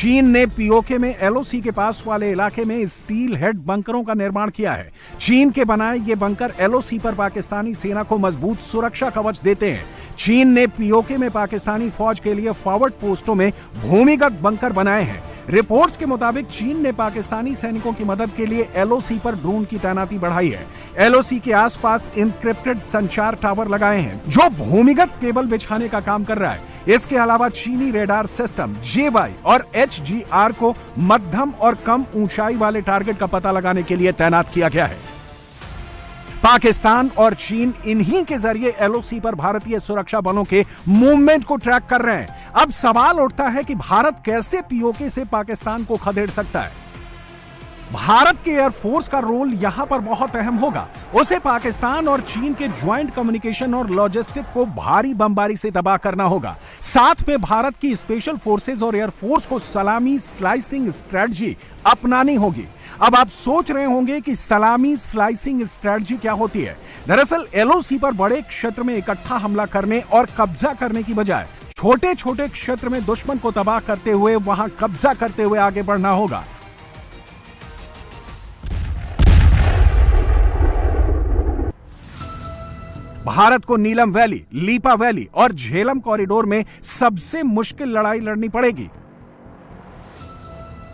चीन ने पीओके में एलओसी के पास वाले इलाके में स्टील हेड बंकरों का निर्माण किया है। चीन के बनाए ये बंकर एलओसी पर पाकिस्तानी सेना को मजबूत सुरक्षा कवच देते हैं। चीन ने पीओके में पाकिस्तानी फौज के लिए फॉरवर्ड पोस्टों में भूमिगत बंकर बनाए हैं। रिपोर्ट्स के मुताबिक चीन ने पाकिस्तानी सैनिकों की मदद के लिए एलओसी पर ड्रोन की तैनाती बढ़ाई है। एलओसी के आसपास इंक्रिप्टेड संचार टावर लगाए हैं जो भूमिगत केबल बिछाने का काम कर रहा है। इसके अलावा चीनी रेडार सिस्टम जेवाई और एचजीआर को मध्यम और कम ऊंचाई वाले टारगेट का पता लगाने के लिए तैनात किया गया है। पाकिस्तान और चीन इन्हीं के जरिए एलओसी पर भारतीय सुरक्षा बलों के मूवमेंट को ट्रैक कर रहे हैं। अब सवाल उठता है कि भारत कैसे पीओके से पाकिस्तान को खदेड़ सकता है। भारत के एयरफोर्स का रोल यहां पर बहुत अहम होगा। उसे पाकिस्तान और चीन के ज्वाइंट कम्युनिकेशन और लॉजिस्टिक को भारी बमबारी से तबाह करना होगा। साथ में भारत की स्पेशल फोर्सेस और एयरफोर्स को सलामी स्लाइसिंग स्ट्रेटजी अपनानी होगी। अब आप सोच रहे होंगे कि सलामी स्लाइसिंग स्ट्रेटजी क्या होती है। दरअसल एलओसी पर बड़े क्षेत्र में इकट्ठा हमला करने और कब्जा करने की बजाय छोटे छोटे क्षेत्र में दुश्मन को तबाह करते हुए वहां कब्जा करते हुए आगे बढ़ना होगा। भारत को नीलम वैली, लीपा वैली और झेलम कॉरिडोर में सबसे मुश्किल लड़ाई लड़नी पड़ेगी।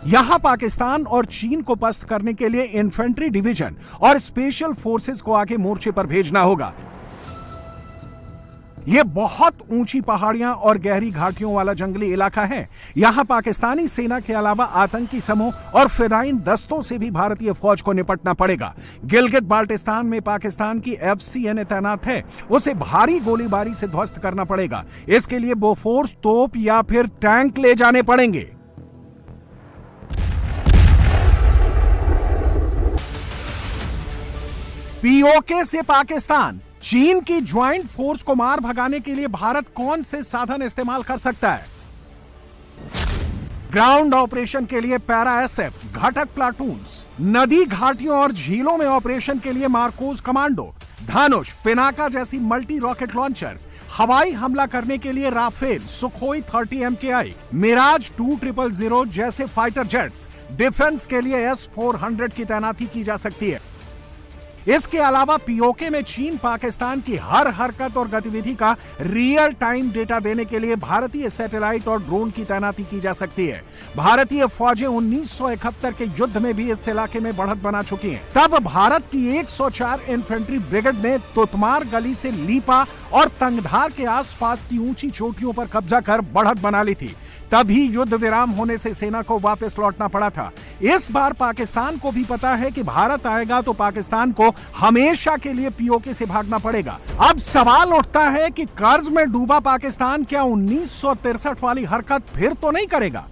यहां पाकिस्तान और चीन को पस्त करने के लिए इन्फेंट्री डिवीजन और स्पेशल फोर्सेस को आगे मोर्चे पर भेजना होगा। यह बहुत ऊंची पहाड़ियां और गहरी घाटियों वाला जंगली इलाका है। यहां पाकिस्तानी सेना के अलावा आतंकी समूह और फिदाइन दस्तों से भी भारतीय फौज को निपटना पड़ेगा। गिलगित बाल्टिस्तान में पाकिस्तान की एफसीएन तैनात है। उसे भारी गोलीबारी से ध्वस्त करना पड़ेगा। इसके लिए बोफोर्स तोप या फिर टैंक ले जाने पड़ेंगे। पीओके से पाकिस्तान, चीन की ज्वाइंट फोर्स को मार भगाने के लिए भारत कौन से साधन इस्तेमाल कर सकता है? ग्राउंड ऑपरेशन के लिए पैरा एसएफ, घटक प्लाटून्स, नदी घाटियों और झीलों में ऑपरेशन के लिए मार्कोस कमांडो, धनुष, पिनाका जैसी मल्टी रॉकेट लॉन्चर्स, हवाई हमला करने के लिए राफेल, सुखोई 30 MKI, मिराज 2000 जैसे फाइटर जेट्स, डिफेंस के लिए S-400 की तैनाती की जा सकती है। इसके अलावा पीओके में चीन पाकिस्तान की हर हरकत और गतिविधि का रियल टाइम डेटा देने के लिए भारतीय सैटेलाइट और ड्रोन की तैनाती की जा सकती है। भारतीय फौजें 1971 के युद्ध में भी इस इलाके में बढ़त बना चुकी हैं। तब भारत की 104 इन्फेंट्री ब्रिगेड ने तुतमार गली से लीपा और तंगधार के आसपास की ऊंची चोटियों पर कब्जा कर बढ़त बना ली थी। तभी युद्ध विराम होने से सेना को वापस लौटना पड़ा था। इस बार पाकिस्तान को भी पता है कि भारत आएगा तो पाकिस्तान को हमेशा के लिए पीओके से भागना पड़ेगा। अब सवाल उठता है कि कर्ज में डूबा पाकिस्तान क्या 1963 वाली हरकत फिर तो नहीं करेगा?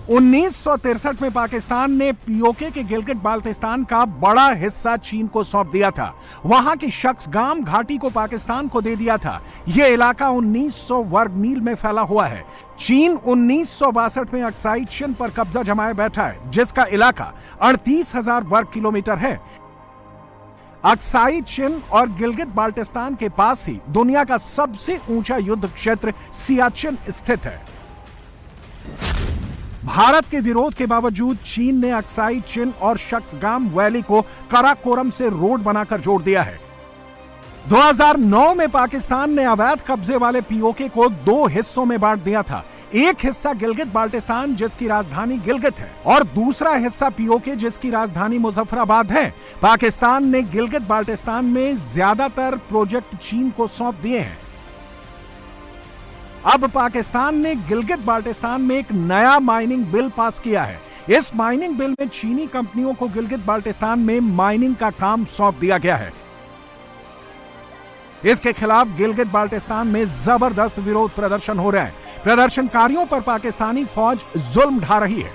1963 में पाकिस्तान ने पीओके के गिलगित बाल्टिस्तान का बड़ा हिस्सा चीन को सौंप दिया था। वहां की शख्सगाम घाटी को पाकिस्तान को दे दिया था। यह इलाका 1900 वर्ग मील में फैला हुआ है। चीन 1962 में अक्साई चिन पर कब्जा जमाए बैठा है, जिसका इलाका 38,000 वर्ग किलोमीटर है। अक्साई चिन और गिलगित बाल्टिस्तान के पास ही दुनिया का सबसे ऊंचा युद्ध क्षेत्र सियाचिन स्थित है। भारत के विरोध के बावजूद चीन ने अक्साई चिन और शख्सगाम वैली को कराकोरम से रोड बनाकर जोड़ दिया है। 2009 में पाकिस्तान ने अवैध कब्जे वाले पीओके को 2 हिस्सों में बांट दिया था। एक हिस्सा गिलगित बाल्टिस्तान जिसकी राजधानी गिलगित है और दूसरा हिस्सा पीओके जिसकी राजधानी मुजफ्फराबाद है। पाकिस्तान ने गिलगित बाल्टिस्तान में ज्यादातर प्रोजेक्ट चीन को सौंप दिए हैं। अब पाकिस्तान ने गिलगित बाल्टिस्तान में एक नया माइनिंग बिल पास किया है। इस माइनिंग बिल में चीनी कंपनियों को गिलगित बाल्टिस्तान में माइनिंग का काम सौंप दिया गया है। इसके खिलाफ गिलगित बाल्टिस्तान में जबरदस्त विरोध प्रदर्शन हो रहे हैं। प्रदर्शनकारियों पर पाकिस्तानी फौज जुल्म ढा रही है।